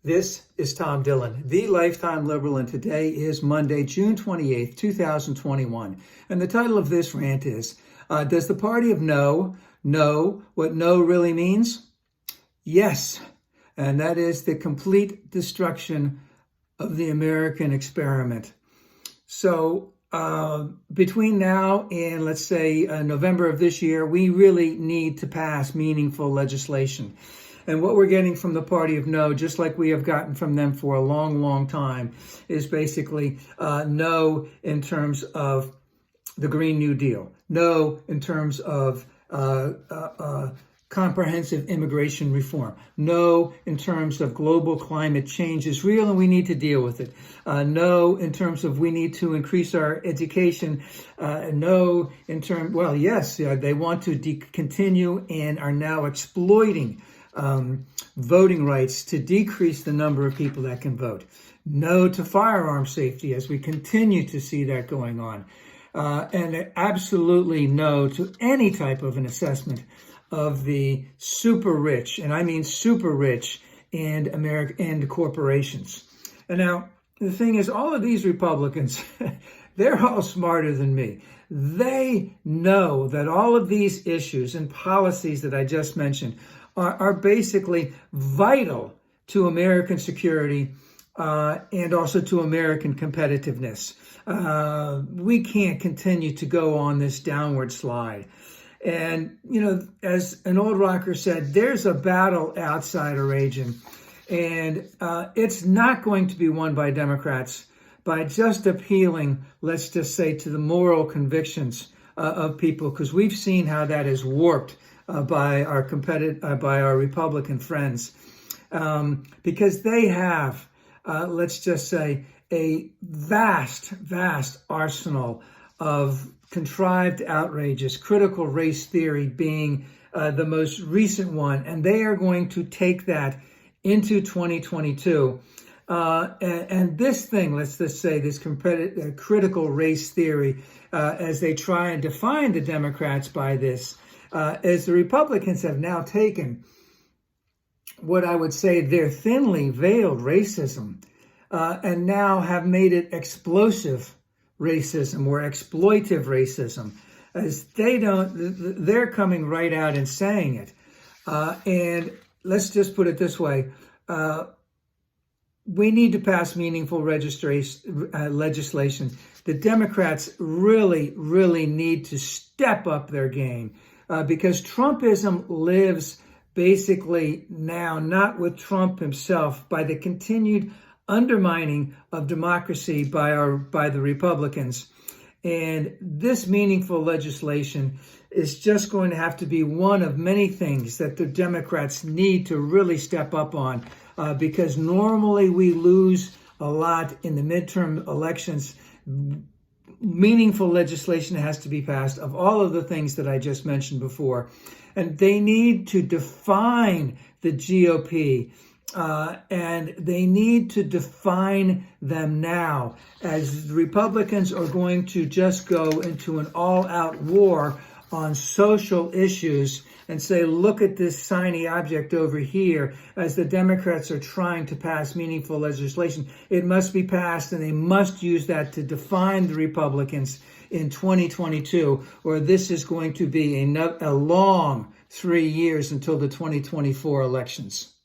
This is Tom Dillon, the Lifetime Liberal, and today is Monday, June 28th, 2021. And the title of this rant is, does the party of no know what no really means? Yes, and that is the complete destruction of the American experiment. So between now and, let's say, November of this year, we really need to pass meaningful legislation. And what we're getting from the party of no, just like we have gotten from them for a long, long time, is basically no in terms of the Green New Deal, no in terms of comprehensive immigration reform, no in terms of global climate change is real and we need to deal with it, no in terms of we need to increase our education, no in terms, well, yes, they want to continue and are now exploiting voting rights to decrease the number of people that can vote. No to firearm safety as we continue to see that going on. And absolutely no to any type of an assessment of the super rich, and I mean super rich, and and corporations. And now the thing is, all of these Republicans, they're all smarter than me. They know that all of these issues and policies that I just mentioned are basically vital to American security and also to American competitiveness. We can't continue to go on this downward slide. And, you know, as an old rocker said, there's a battle outside raging, and it's not going to be won by Democrats by just appealing, let's just say, to the moral convictions of people, because we've seen how that is warped by our Republican friends, because they have, let's just say, a vast arsenal of contrived outrages, critical race theory being the most recent one, and they are going to take that into 2022. And this thing, let's just say, this critical race theory, as they try and define the Democrats by this, as the Republicans have now taken what I would say their thinly veiled racism and now have made it explosive racism or exploitive racism, as they're coming right out and saying it. And let's just put it this way. We need to pass meaningful legislation. The Democrats really need to step up their game because Trumpism lives basically now not with Trump himself, by the continued undermining of democracy by the Republicans. And this meaningful legislation is just going to have to be one of many things that the Democrats need to really step up on, because normally we lose a lot in the midterm elections. Meaningful legislation has to be passed of all of the things that I just mentioned before. And they need to define the GOP, and they need to define them now, as the Republicans are going to just go into an all-out war on social issues and say, look at this shiny object over here, as the Democrats are trying to pass meaningful legislation. It must be passed, and they must use that to define the Republicans in 2022, or this is going to be a long 3 years until the 2024 elections.